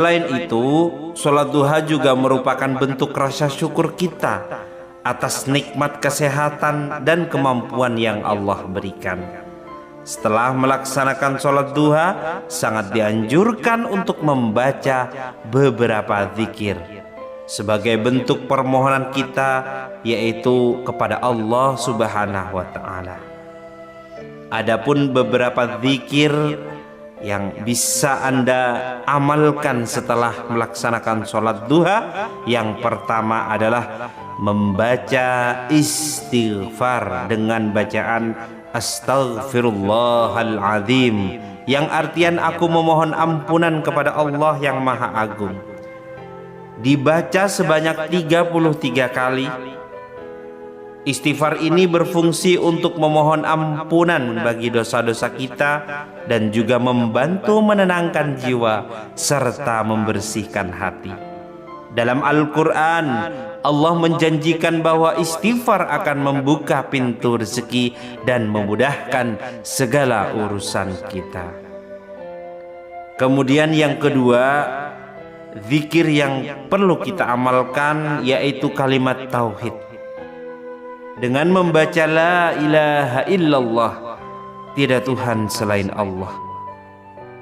Selain itu, sholat duha juga merupakan bentuk rasa syukur kita atas nikmat kesehatan dan kemampuan yang Allah berikan. Setelah melaksanakan sholat duha, sangat dianjurkan untuk membaca beberapa zikir sebagai bentuk permohonan kita, yaitu kepada Allah Subhanahu wa Ta'ala. Adapun beberapa zikir yang bisa Anda amalkan setelah melaksanakan sholat duha, yang pertama adalah membaca istighfar dengan bacaan Astaghfirullahaladzim, yang artian aku memohon ampunan kepada Allah yang Maha Agung. Dibaca sebanyak 33 kali. Istighfar ini berfungsi untuk memohon ampunan bagi dosa-dosa kita dan juga membantu menenangkan jiwa serta membersihkan hati. Dalam Al-Quran, Allah menjanjikan bahwa istighfar akan membuka pintu rezeki dan memudahkan segala urusan kita. Kemudian yang kedua, zikir yang perlu kita amalkan yaitu kalimat tauhid. Dengan membaca la ilaha illallah, tidak Tuhan selain Allah,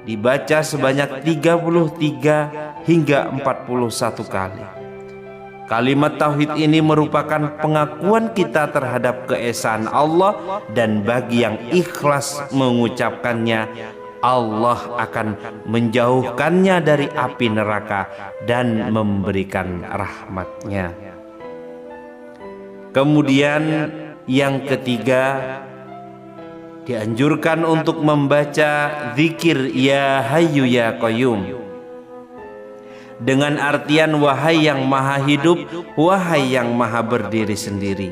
dibaca sebanyak 33 hingga 41 kali. Kalimat tauhid ini merupakan pengakuan kita terhadap keesaan Allah, dan bagi yang ikhlas mengucapkannya, Allah akan menjauhkannya dari api neraka dan memberikan rahmat-Nya. Kemudian yang ketiga, dianjurkan untuk membaca zikir Ya Hayyu Ya Qayyum dengan artian wahai yang maha hidup, wahai yang maha berdiri sendiri.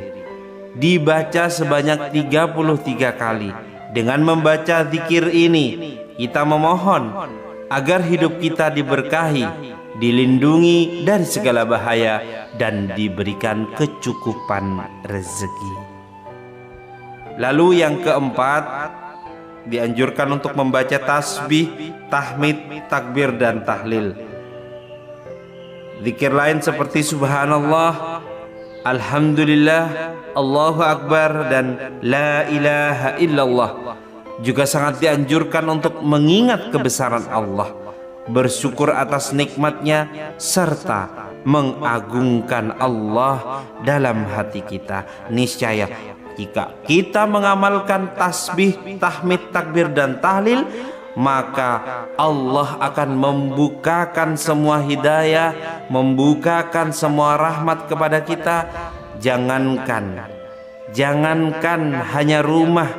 Dibaca sebanyak 33 kali. Dengan membaca zikir ini, kita memohon agar hidup kita diberkahi, dilindungi dari segala bahaya, dan diberikan kecukupan rezeki. Lalu yang keempat, dianjurkan untuk membaca tasbih, tahmid, takbir, dan tahlil. Zikir lain seperti subhanallah, alhamdulillah, Allahu akbar, dan la ilaha illallah juga sangat dianjurkan untuk mengingat kebesaran Allah, bersyukur atas nikmatnya, serta mengagungkan Allah dalam hati kita. Niscaya jika kita mengamalkan tasbih, tahmid, takbir, dan tahlil, maka Allah akan membukakan semua hidayah, membukakan semua rahmat kepada kita. Jangankan hanya rumah,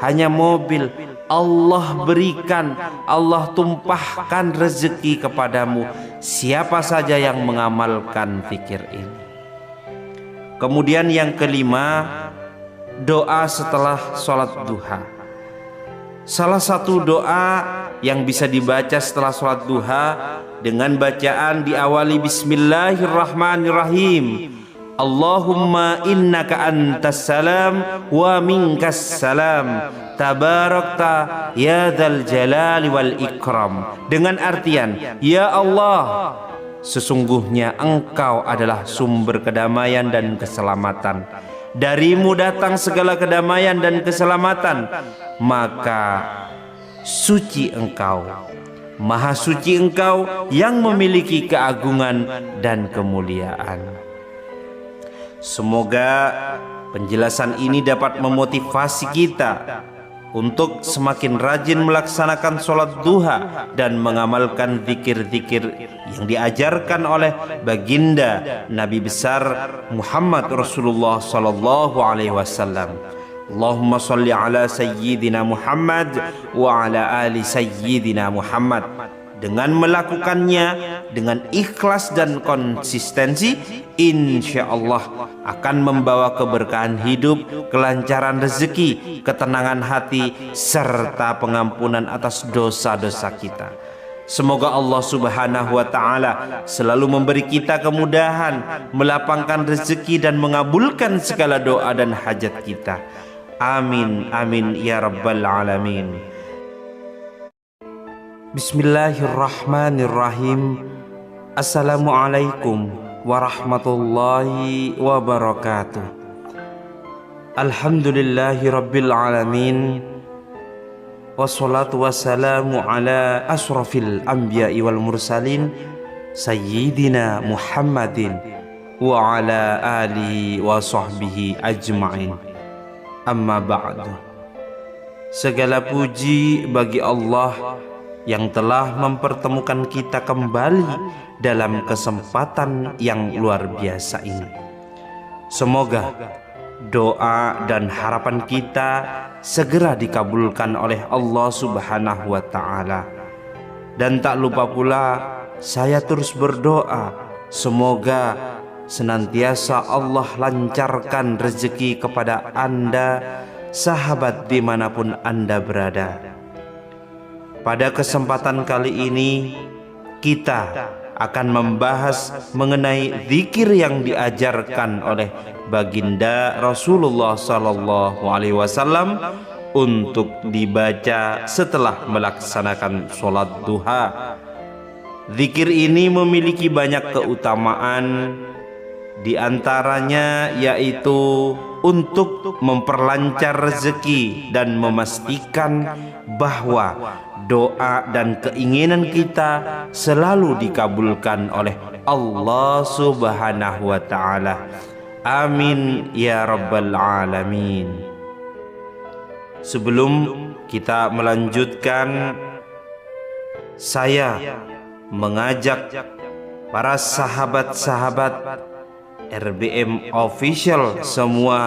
hanya mobil, Allah berikan, Allah tumpahkan rezeki kepadamu siapa saja yang mengamalkan zikir ini. Kemudian yang kelima, doa setelah sholat duha. Salah satu doa yang bisa dibaca setelah sholat duha dengan bacaan diawali Bismillahirrahmanirrahim. Allahumma innaka antas salam wa minkas salam, tabarakta ya dzal jalali wal ikram. Dengan artian, ya Allah, sesungguhnya Engkau adalah sumber kedamaian dan keselamatan. Darimu datang segala kedamaian dan keselamatan, maka suci Engkau, maha suci Engkau yang memiliki keagungan dan kemuliaan. Semoga penjelasan ini dapat memotivasi kita untuk semakin rajin melaksanakan sholat duha dan mengamalkan zikir-zikir yang diajarkan oleh baginda Nabi besar Muhammad Rasulullah sallallahu alaihi wasallam. Allahumma sholli ala sayyidina Muhammad wa ala ali sayyidina Muhammad. Dengan melakukannya dengan ikhlas dan konsistensi, insya Allah akan membawa keberkahan hidup, kelancaran rezeki, ketenangan hati, serta pengampunan atas dosa-dosa kita. Semoga Allah Subhanahu wa Ta'ala selalu memberi kita kemudahan, melapangkan rezeki, dan mengabulkan segala doa dan hajat kita. Amin, amin ya rabbal alamin. Bismillahirrahmanirrahim. Assalamualaikum warahmatullahi wabarakatuh. Alhamdulillahi rabbil alamin. Wassalatu wassalamu ala asrafil anbiya'i wal mursalin Sayyidina Muhammadin wa ala alihi wa sahbihi ajma'in. Amma ba'du. Segala puji bagi Allah yang telah mempertemukan kita kembali dalam kesempatan yang luar biasa ini. Semoga doa dan harapan kita segera dikabulkan oleh Allah Subhanahu wa ta'ala. Dan tak lupa pula saya terus berdoa, semoga senantiasa Allah lancarkan rezeki kepada Anda, sahabat dimanapun Anda berada. Pada kesempatan kali ini kita akan membahas mengenai zikir yang diajarkan oleh baginda Rasulullah SAW untuk dibaca setelah melaksanakan sholat duha. Zikir ini memiliki banyak keutamaan, di antaranya yaitu untuk memperlancar rezeki dan memastikan bahwa doa dan keinginan kita selalu dikabulkan oleh Allah Subhanahu wa ta'ala. Amin ya rabbal alamin. Sebelum kita melanjutkan, saya mengajak para sahabat-sahabat RBM Official semua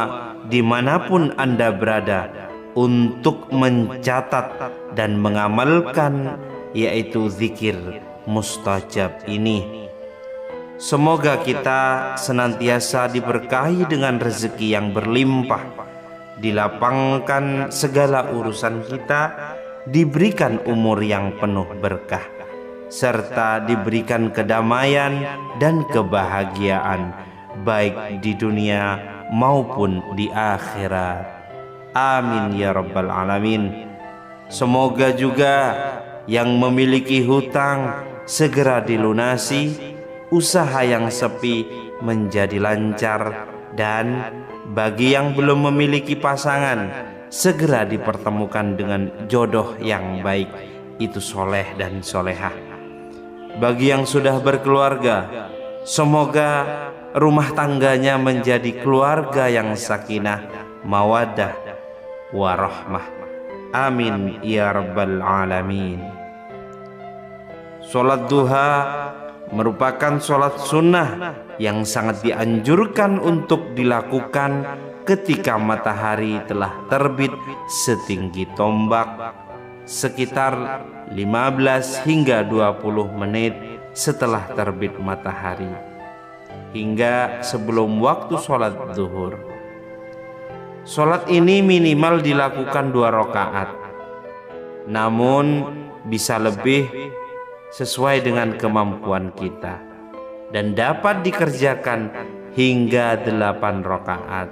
dimanapun Anda berada untuk mencatat dan mengamalkan yaitu zikir mustajab ini. Semoga kita senantiasa diberkahi dengan rezeki yang berlimpah, dilapangkan segala urusan kita, diberikan umur yang penuh berkah, serta diberikan kedamaian dan kebahagiaan baik di dunia maupun di akhirat. Amin ya rabbal alamin. Semoga juga yang memiliki hutang segera dilunasi, usaha yang sepi menjadi lancar, dan bagi yang belum memiliki pasangan segera dipertemukan dengan jodoh yang baik, itu soleh dan solehah. Bagi yang sudah berkeluarga, semoga rumah tangganya menjadi keluarga yang sakinah, mawaddah, warahmah. Amin ya rabbal alamin. Sholat duha merupakan sholat sunnah yang sangat dianjurkan untuk dilakukan ketika matahari telah terbit setinggi tombak, sekitar 15 hingga 20 menit setelah terbit matahari, hingga sebelum waktu sholat zuhur. Sholat ini minimal dilakukan 2 rakaat, namun bisa lebih sesuai dengan kemampuan kita, dan dapat dikerjakan hingga 8 rakaat.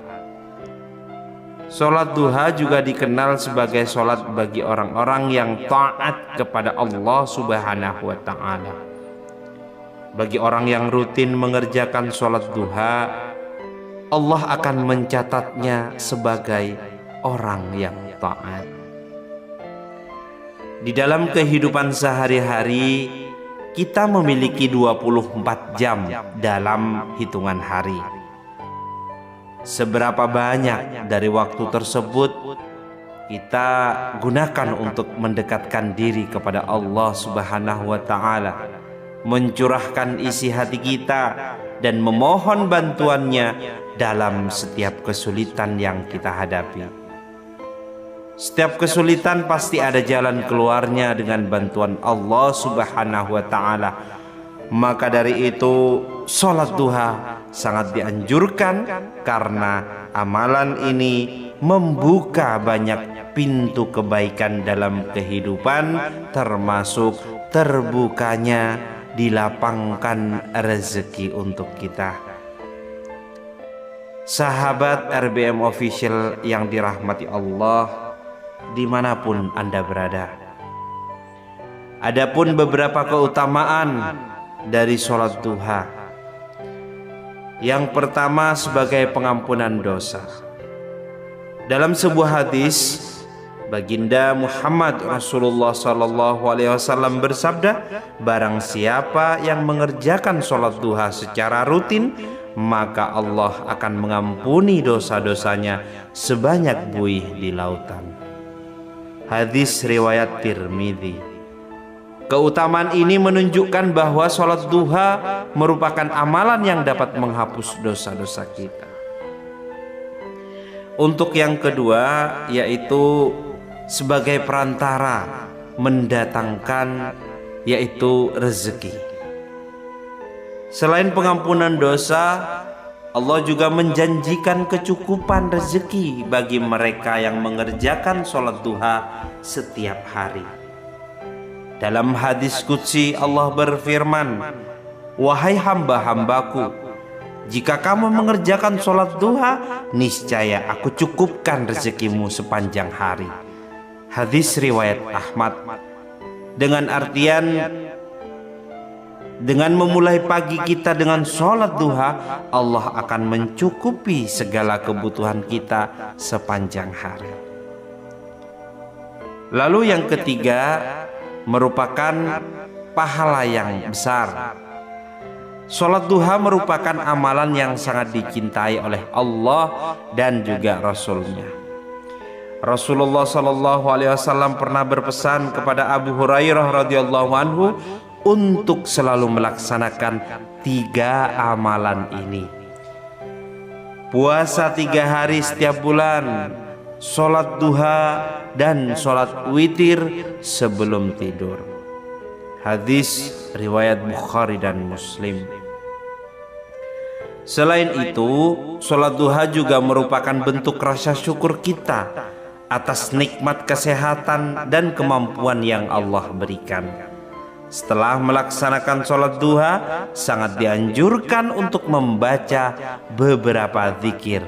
Sholat duha juga dikenal sebagai sholat bagi orang-orang yang taat kepada Allah Subhanahu wa ta'ala. Bagi orang yang rutin mengerjakan sholat duha, Allah akan mencatatnya sebagai orang yang taat. Di dalam kehidupan sehari-hari, kita memiliki 24 jam dalam hitungan hari. Seberapa banyak dari waktu tersebut kita gunakan untuk mendekatkan diri kepada Allah Subhanahu wa ta'ala, mencurahkan isi hati kita dan memohon bantuannya dalam setiap kesulitan yang kita hadapi. Setiap kesulitan pasti ada jalan keluarnya dengan bantuan Allah Subhanahu wa ta'ala. Maka dari itu sholat duha sangat dianjurkan, karena amalan ini membuka banyak pintu kebaikan dalam kehidupan, termasuk terbukanya dilapangkan rezeki untuk kita. Sahabat RBM Official yang dirahmati Allah, dimanapun Anda berada, adapun beberapa keutamaan dari sholat duha. Yang pertama sebagai pengampunan dosa. Dalam sebuah hadis, Baginda Muhammad Rasulullah SAW bersabda, barang siapa yang mengerjakan sholat duha secara rutin, maka Allah akan mengampuni dosa-dosanya sebanyak buih di lautan. Hadis riwayat Tirmidzi. Keutamaan ini menunjukkan bahwa sholat duha merupakan amalan yang dapat menghapus dosa-dosa kita. Untuk yang kedua, yaitu sebagai perantara mendatangkan, yaitu rezeki. Selain pengampunan dosa, Allah juga menjanjikan kecukupan rezeki bagi mereka yang mengerjakan sholat duha setiap hari. Dalam hadis qudsi Allah berfirman, wahai hamba-hambaku, jika kamu mengerjakan sholat duha, niscaya aku cukupkan rezekimu sepanjang hari. Hadis riwayat Ahmad. Dengan artian, dengan memulai pagi kita dengan sholat duha, Allah akan mencukupi segala kebutuhan kita sepanjang hari. Lalu yang ketiga merupakan pahala yang besar. Sholat duha merupakan amalan yang sangat dicintai oleh Allah dan juga Rasul-Nya. Rasulullah SAW pernah berpesan kepada Abu Hurairah radhiyallahu anhu untuk selalu melaksanakan 3 amalan ini. Puasa 3 hari setiap bulan, sholat duha, dan sholat witir sebelum tidur. Hadis riwayat Bukhari dan Muslim. Selain itu, sholat duha juga merupakan bentuk rasa syukur kita atas nikmat kesehatan dan kemampuan yang Allah berikan. Setelah melaksanakan sholat duha, sangat dianjurkan untuk membaca beberapa zikir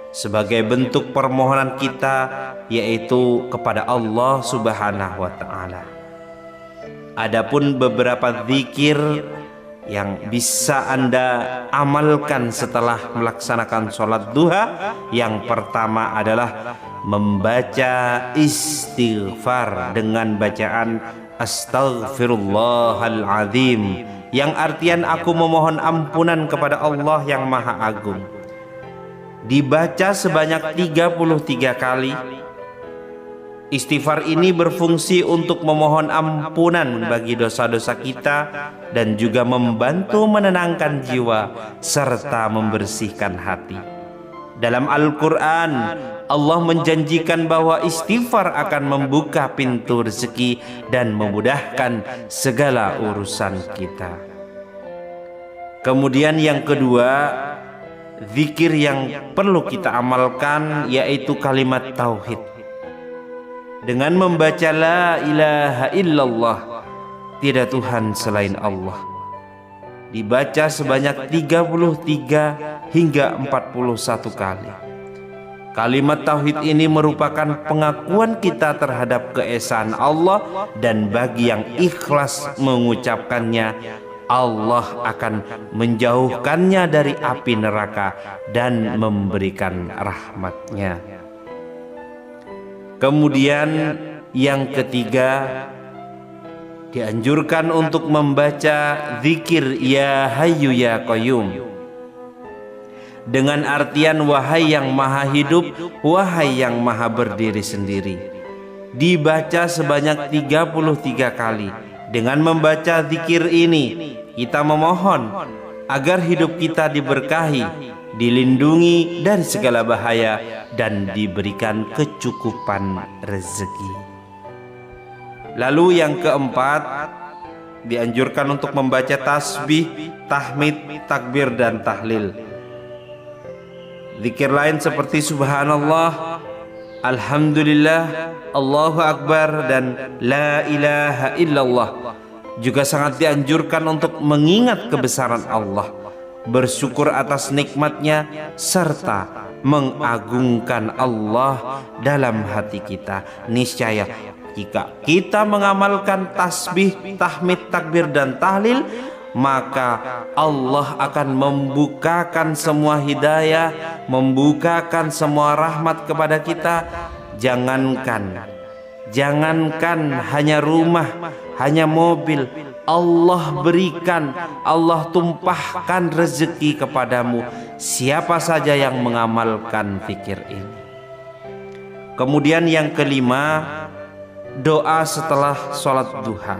sebagai bentuk permohonan kita, yaitu kepada Allah Subhanahu wa Ta'ala. Adapun beberapa zikir yang bisa Anda amalkan setelah melaksanakan sholat duha, yang pertama adalah membaca istighfar dengan bacaan Astaghfirullahaladzim, yang artian aku memohon ampunan kepada Allah yang Maha Agung. Dibaca sebanyak 33 kali. Istighfar ini berfungsi untuk memohon ampunan bagi dosa-dosa kita dan juga membantu menenangkan jiwa serta membersihkan hati. Dalam Al-Quran, Allah menjanjikan bahwa istighfar akan membuka pintu rezeki dan memudahkan segala urusan kita. Kemudian yang kedua, zikir yang perlu kita amalkan yaitu kalimat tauhid. Dengan membaca la ilaha illallah, tidak Tuhan selain Allah, dibaca sebanyak 33 hingga 41 kali. Kalimat tauhid ini merupakan pengakuan kita terhadap keesaan Allah, dan bagi yang ikhlas mengucapkannya, Allah akan menjauhkannya dari api neraka dan memberikan rahmat-Nya. Kemudian yang ketiga, dianjurkan untuk membaca zikir Ya Hayyu Ya Qayyum dengan artian wahai yang maha hidup, wahai yang maha berdiri sendiri. Dibaca sebanyak 33 kali. Dengan membaca zikir ini, kita memohon agar hidup kita diberkahi, dilindungi dari segala bahaya, dan diberikan kecukupan rezeki. Lalu yang keempat, dianjurkan untuk membaca tasbih, tahmid, takbir, dan tahlil. Zikir lain seperti subhanallah, alhamdulillah, Allahu Akbar, dan la ilaha illallah juga sangat dianjurkan untuk mengingat kebesaran Allah, bersyukur atas nikmatnya, serta mengagungkan Allah dalam hati kita. Niscaya jika kita mengamalkan tasbih, tahmid, takbir, dan tahlil, maka Allah akan membukakan semua hidayah, membukakan semua rahmat kepada kita. Jangankan hanya rumah, hanya mobil, Allah berikan, Allah tumpahkan rezeki kepadamu siapa saja yang mengamalkan zikir ini. Kemudian yang kelima, doa setelah sholat duha.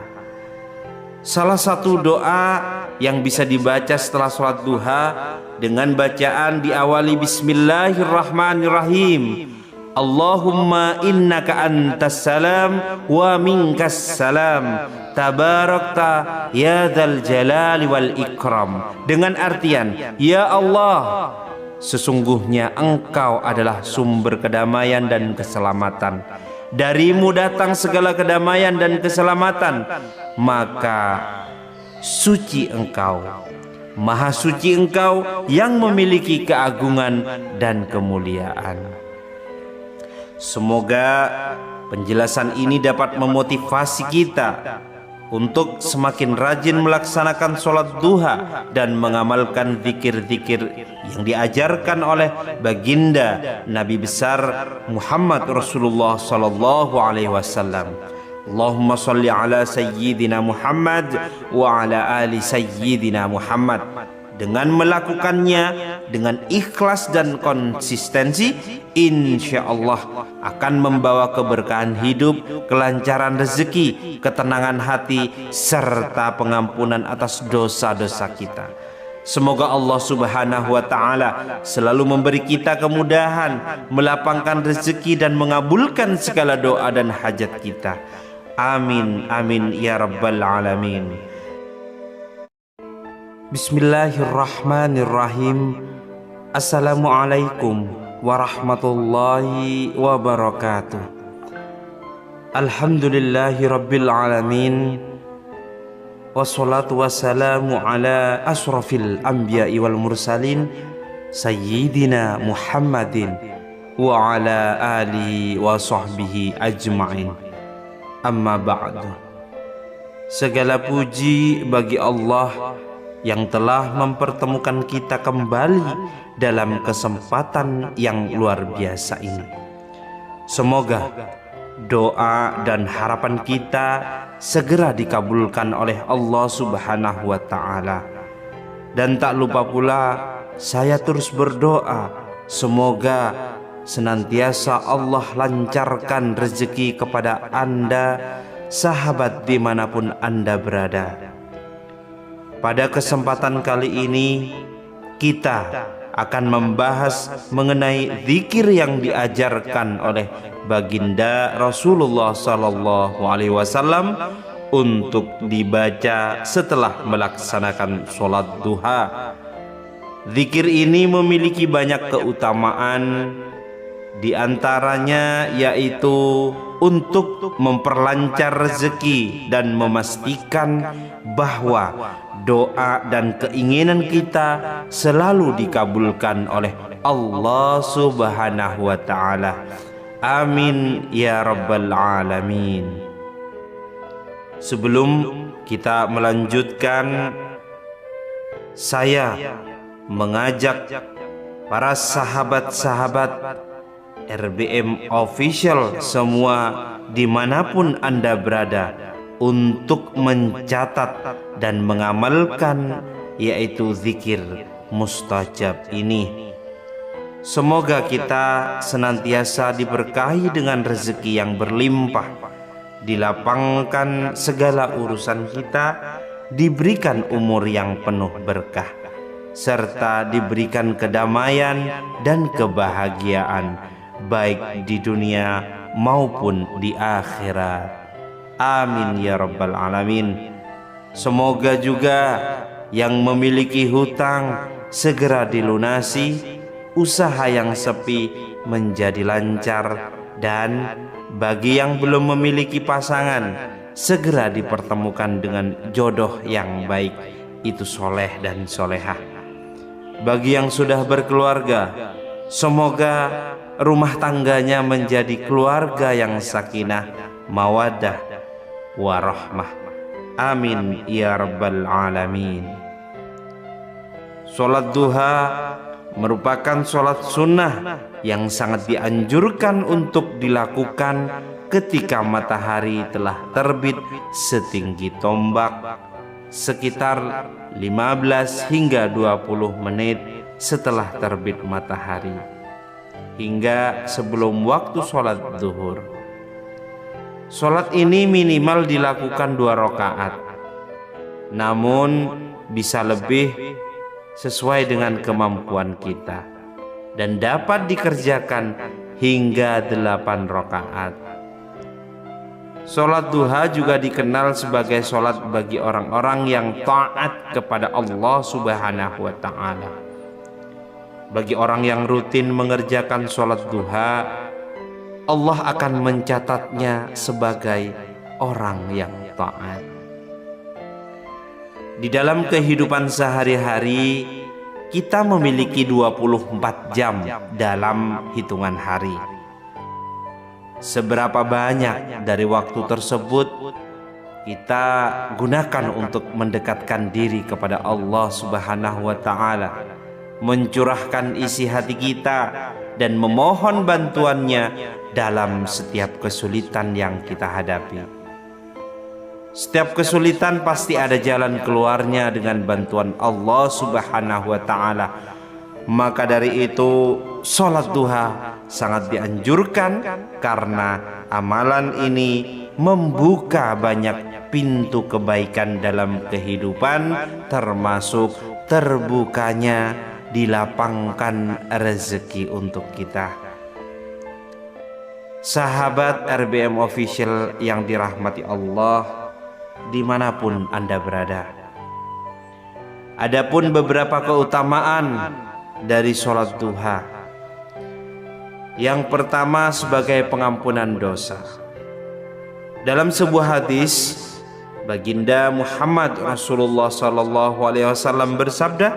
Salah satu doa yang bisa dibaca setelah sholat duha dengan bacaan diawali Bismillahirrahmanirrahim. Allahumma innaka antas salam wa minkas salam tabarakta ya dzal jalali wal ikram. Dengan artian, ya Allah, sesungguhnya Engkau adalah sumber kedamaian dan keselamatan. Darimu datang segala kedamaian dan keselamatan. Maka suci Engkau, maha suci Engkau yang memiliki keagungan dan kemuliaan. Semoga penjelasan ini dapat memotivasi kita untuk semakin rajin melaksanakan sholat duha dan mengamalkan zikir-zikir yang diajarkan oleh baginda Nabi besar Muhammad Rasulullah sallallahu alaihi wasallam. Allahumma sholli ala sayyidina Muhammad wa ala ali sayyidina Muhammad. Dengan melakukannya dengan ikhlas dan konsistensi, insya Allah akan membawa keberkahan hidup, kelancaran rezeki, ketenangan hati, serta pengampunan atas dosa-dosa kita. Semoga Allah Subhanahu wa Ta'ala selalu memberi kita kemudahan, melapangkan rezeki dan mengabulkan segala doa dan hajat kita. Amin, amin ya rabbal alamin. Bismillahirrahmanirrahim. Assalamualaikum warahmatullahi wabarakatuh. Alhamdulillahi rabbil alamin. Wassalatu wassalamu ala asrafil anbiya'i wal mursalin Sayyidina Muhammadin wa ala alihi wa sahbihi ajma'in. Amma ba'du. Segala puji bagi Allah yang telah mempertemukan kita kembali dalam kesempatan yang luar biasa ini. Semoga doa dan harapan kita segera dikabulkan oleh Allah Subhanahu wa Ta'ala. Dan tak lupa pula saya terus berdoa, semoga senantiasa Allah lancarkan rezeki kepada Anda, sahabat dimanapun Anda berada. Pada kesempatan kali ini kita akan membahas mengenai zikir yang diajarkan oleh baginda Rasulullah sallallahu alaihi wasallam untuk dibaca setelah melaksanakan sholat duha. Zikir ini memiliki banyak keutamaan, di antaranya yaitu untuk memperlancar rezeki dan memastikan bahwa doa dan keinginan kita selalu dikabulkan oleh Allah Subhanahu wa Ta'ala. Amin ya rabbal alamin. Sebelum kita melanjutkan, saya mengajak para sahabat-sahabat RBM Official semua dimanapun Anda berada untuk mencatat dan mengamalkan yaitu zikir mustajab ini. Semoga kita senantiasa diberkahi dengan rezeki yang berlimpah, dilapangkan segala urusan kita, diberikan umur yang penuh berkah, serta diberikan kedamaian dan kebahagiaan baik di dunia maupun di akhirat. Amin ya rabbal alamin. Semoga juga yang memiliki hutang segera dilunasi, usaha yang sepi menjadi lancar, dan bagi yang belum memiliki pasangan segera dipertemukan dengan jodoh yang baik, itu soleh dan solehah. Bagi yang sudah berkeluarga, semoga rumah tangganya menjadi keluarga yang sakinah, mawaddah, warahmah. Amin ya rabbal alamin. Sholat duha merupakan sholat sunnah yang sangat dianjurkan untuk dilakukan ketika matahari telah terbit setinggi tombak, sekitar 15 hingga 20 menit setelah terbit matahari, hingga sebelum waktu sholat zuhur. Sholat ini minimal dilakukan 2 rakaat, namun bisa lebih sesuai dengan kemampuan kita, dan dapat dikerjakan hingga 8 rakaat. Sholat duha juga dikenal sebagai sholat bagi orang-orang yang taat kepada Allah Subhanahu wa Ta'ala. Bagi orang yang rutin mengerjakan sholat duha, Allah akan mencatatnya sebagai orang yang taat. Di dalam kehidupan sehari-hari, kita memiliki 24 jam dalam hitungan hari. Seberapa banyak dari waktu tersebut kita gunakan untuk mendekatkan diri kepada Allah Subhanahu wa Ta'ala, mencurahkan isi hati kita dan memohon bantuannya dalam setiap kesulitan yang kita hadapi. Setiap kesulitan pasti ada jalan keluarnya dengan bantuan Allah Subhanahu wa Ta'ala. Maka dari itu, sholat duha sangat dianjurkan karena amalan ini membuka banyak pintu kebaikan dalam kehidupan, termasuk terbukanya dilapangkan rezeki untuk kita. Sahabat RBM Official yang dirahmati Allah, dimanapun Anda berada, adapun beberapa keutamaan dari sholat duha. Yang pertama, sebagai pengampunan dosa. Dalam sebuah hadis, Baginda Muhammad Rasulullah SAW bersabda,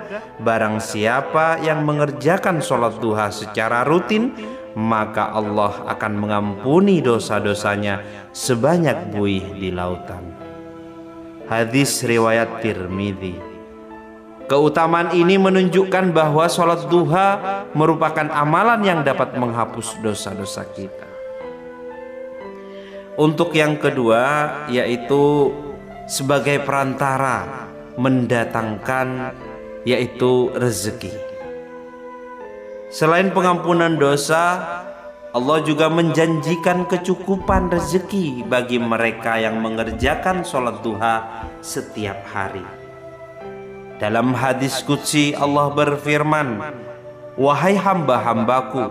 barang siapa yang mengerjakan sholat duha secara rutin, maka Allah akan mengampuni dosa-dosanya sebanyak buih di lautan. Hadis riwayat Tirmidzi. Keutamaan ini menunjukkan bahwa sholat duha merupakan amalan yang dapat menghapus dosa-dosa kita. Untuk yang kedua, yaitu sebagai perantara mendatangkan yaitu rezeki. Selain pengampunan dosa, Allah juga menjanjikan kecukupan rezeki bagi mereka yang mengerjakan sholat duha setiap hari. Dalam hadis qudsi Allah berfirman, wahai hamba-hambaku,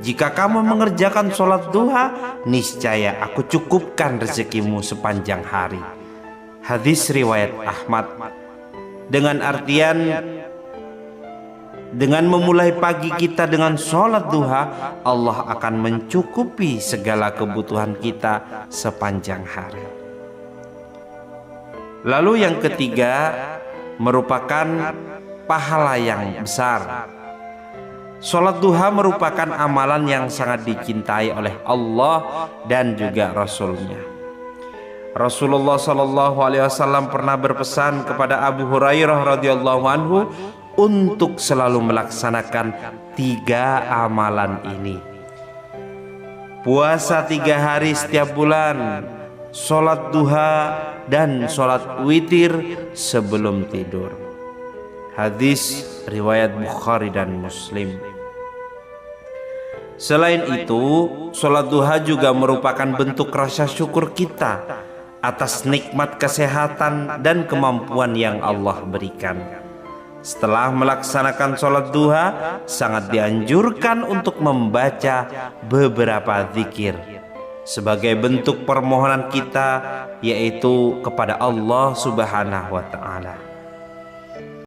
jika kamu mengerjakan sholat duha, niscaya aku cukupkan rezekimu sepanjang hari. Hadis riwayat Ahmad. Dengan artian, dengan memulai pagi kita dengan sholat duha, Allah akan mencukupi segala kebutuhan kita sepanjang hari. Lalu yang ketiga, merupakan pahala yang besar. Sholat duha merupakan amalan yang sangat dicintai oleh Allah dan juga Rasul-Nya. Rasulullah SAW pernah berpesan kepada Abu Hurairah radhiyallahu anhu untuk selalu melaksanakan 3 amalan ini: puasa 3 hari setiap bulan, sholat duha, dan sholat witir sebelum tidur. Hadis riwayat Bukhari dan Muslim. Selain itu, sholat duha juga merupakan bentuk rasa syukur kita atas nikmat kesehatan dan kemampuan yang Allah berikan. Setelah melaksanakan sholat duha, sangat dianjurkan untuk membaca beberapa zikir sebagai bentuk permohonan kita, yaitu kepada Allah Subhanahu wa Ta'ala.